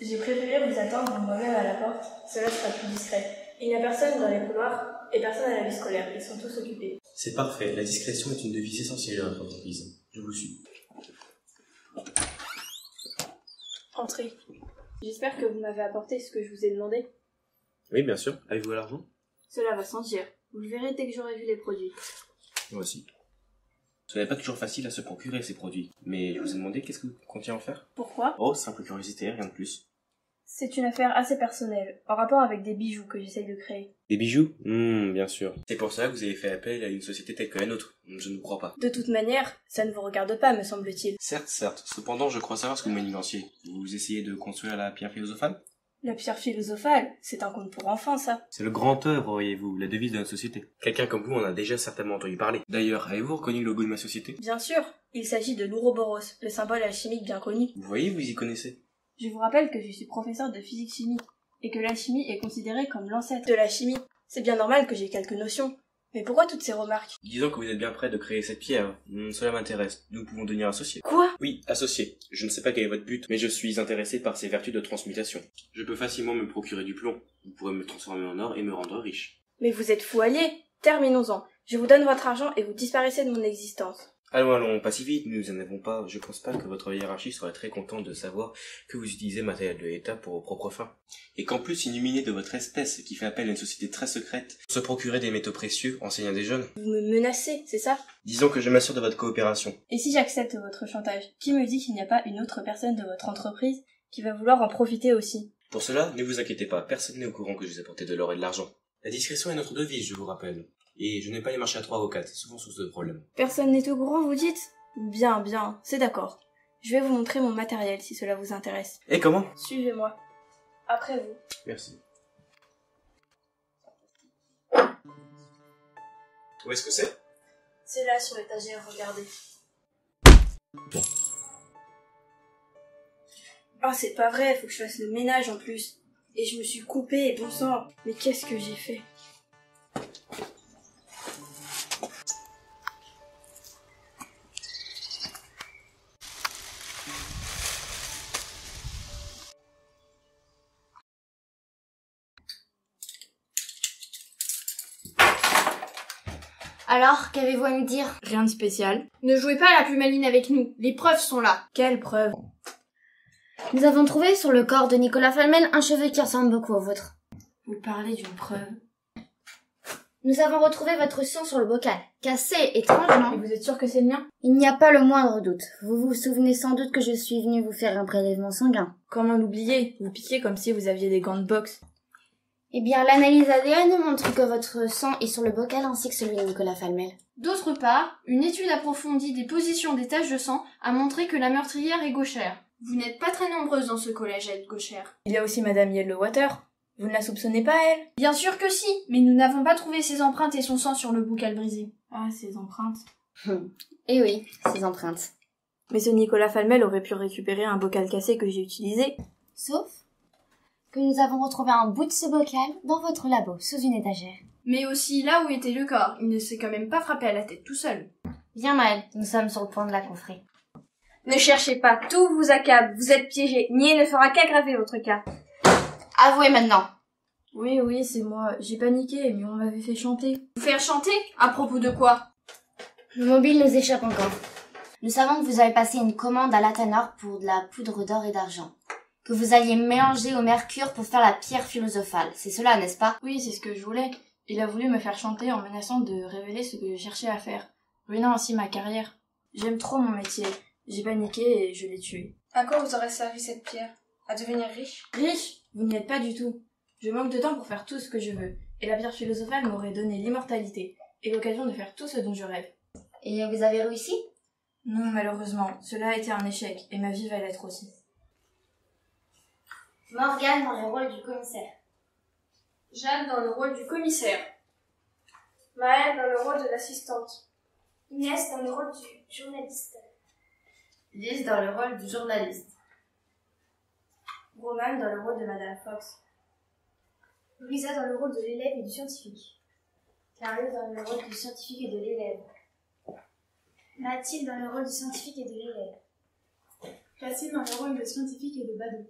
J'ai préféré vous attendre moi-même à la porte, cela sera plus discret. Il n'y a personne dans les couloirs et personne à la vie scolaire, ils sont tous occupés. C'est parfait, la discrétion est une devise essentielle dans notre entreprise. Je vous suis. Entrez. J'espère que vous m'avez apporté ce que je vous ai demandé. Oui, bien sûr. Avez-vous l'argent? Cela va sans dire. Vous le verrez dès que j'aurai vu les produits. Moi aussi. Ce n'est pas toujours facile à se procurer ces produits, mais je vous ai demandé qu'est-ce que vous comptiez en faire? Pourquoi? Oh, simple curiosité, rien de plus. C'est une affaire assez personnelle, en rapport avec des bijoux que j'essaye de créer. Des bijoux? Bien sûr. C'est pour ça que vous avez fait appel à une société telle que la nôtre. Je ne vous crois pas. De toute manière, ça ne vous regarde pas, me semble-t-il. Certes. Cependant, je crois savoir ce que vous maniganciez. Vous essayez de construire la pierre philosophale? La pierre philosophale, c'est un conte pour enfants, ça. C'est le grand œuvre, voyez-vous, la devise de notre société. Quelqu'un comme vous en a déjà certainement entendu parler. D'ailleurs, avez-vous reconnu le logo de ma société? Bien sûr, il s'agit de l'Ouroboros, le symbole alchimique bien connu. Vous voyez, vous y connaissez. Je vous rappelle que je suis professeur de physique-chimie, et que l'alchimie est considérée comme l'ancêtre de la chimie. C'est bien normal que j'ai quelques notions. Mais pourquoi toutes ces remarques? Disons que vous êtes bien prêt de créer cette pierre. Cela m'intéresse. Nous pouvons devenir associés. Quoi? Oui, associés. Je ne sais pas quel est votre but, mais je suis intéressé par ses vertus de transmutation. Je peux facilement me procurer du plomb. Vous pourrez me transformer en or et me rendre riche. Mais vous êtes fou allié. Terminons-en. Je vous donne votre argent et vous disparaissez de mon existence. Allons, pas si vite, nous n'en avons pas. Je pense pas que votre hiérarchie serait très contente de savoir que vous utilisez matériel de l'État pour vos propres fins. Et qu'en plus, une illuminée de votre espèce, qui fait appel à une société très secrète, se procurer des métaux précieux, enseignant des jeunes. Vous me menacez, c'est ça? Disons que je m'assure de votre coopération. Et si j'accepte votre chantage, qui me dit qu'il n'y a pas une autre personne de votre entreprise qui va vouloir en profiter aussi? Pour cela, ne vous inquiétez pas, personne n'est au courant que je vous ai apporté de l'or et de l'argent. La discrétion est notre devise, je vous rappelle. Et je n'ai pas les marchés à 3 ou 4, c'est souvent source de problème. Personne n'est au courant, vous dites? Bien, c'est d'accord. Je vais vous montrer mon matériel si cela vous intéresse. Et comment? Suivez-moi. Après vous. Merci. Où est-ce que c'est? C'est là sur l'étagère, regardez. Ah, c'est pas vrai, faut que je fasse le ménage en plus. Et je me suis coupée, bon sang. Mais qu'est-ce que j'ai fait? Alors, qu'avez-vous à nous dire? Rien de spécial. Ne jouez pas à la plus maline avec nous, les preuves sont là. Quelle preuve? Nous avons trouvé sur le corps de Nicolas Flamel un cheveu qui ressemble beaucoup au vôtre. Vous parlez d'une preuve? Nous avons retrouvé votre sang sur le bocal. Cassé, étrange, non? Et vous êtes sûr que c'est le mien? Il n'y a pas le moindre doute. Vous vous souvenez sans doute que je suis venue vous faire un prélèvement sanguin. Comment l'oublier? Vous piquez comme si vous aviez des gants de boxe. Eh bien, l'analyse ADN montre que votre sang est sur le bocal ainsi que celui de Nicolas Flamel. D'autre part, une étude approfondie des positions des taches de sang a montré que la meurtrière est gauchère. Vous n'êtes pas très nombreuses dans ce collège à être gauchère. Il y a aussi Madame Yellowwater. Vous ne la soupçonnez pas, elle? Bien sûr que si, mais nous n'avons pas trouvé ses empreintes et son sang sur le bocal brisé. Ah, ses empreintes. Eh oui, ses empreintes. Mais ce Nicolas Flamel aurait pu récupérer un bocal cassé que j'ai utilisé. Sauf que nous avons retrouvé un bout de ce bocal dans votre labo, sous une étagère. Mais aussi là où était le corps, il ne s'est quand même pas frappé à la tête tout seul. Bien Maël, nous sommes sur le point de la coffrer. Ne cherchez pas, tout vous accable, vous êtes piégés. Nier ne fera qu'aggraver votre cas. Avouez maintenant. Oui, c'est moi. J'ai paniqué, mais on m'avait fait chanter. Vous faire chanter? À propos de quoi? Le mobile nous échappe encore. Nous savons que vous avez passé une commande à Latanor pour de la poudre d'or et d'argent. Que vous alliez mélanger au mercure pour faire la pierre philosophale. C'est cela, n'est-ce pas? Oui, c'est ce que je voulais. Il a voulu me faire chanter en menaçant de révéler ce que je cherchais à faire, ruinant ainsi ma carrière. J'aime trop mon métier. J'ai paniqué et je l'ai tué. À quoi vous aurait servi cette pierre? À devenir riche? Riche? Vous n'y êtes pas du tout. Je manque de temps pour faire tout ce que je veux, et la pierre philosophale m'aurait donné l'immortalité, et l'occasion de faire tout ce dont je rêve. Et vous avez réussi? Non, malheureusement, cela a été un échec, et ma vie va l'être aussi. Morgane dans le rôle du commissaire. Jeanne dans le rôle du commissaire. Maëlle dans le rôle de l'assistante. Inès dans le rôle du journaliste. Lise dans le rôle du journaliste. Romane dans le rôle de Madame Fox. Louisa dans le rôle de l'élève et du scientifique. Clarisse dans le rôle du scientifique et de l'élève. Mathilde dans le rôle du scientifique et de l'élève. Placine dans le rôle de scientifique et de badaud.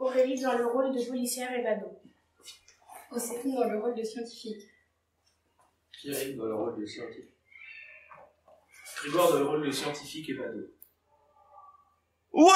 Aurélie dans le rôle de policière et Bado. Océane dans le rôle de scientifique. Pierrick dans le rôle de scientifique. Grégoire dans le rôle de scientifique et Bado. Ouais!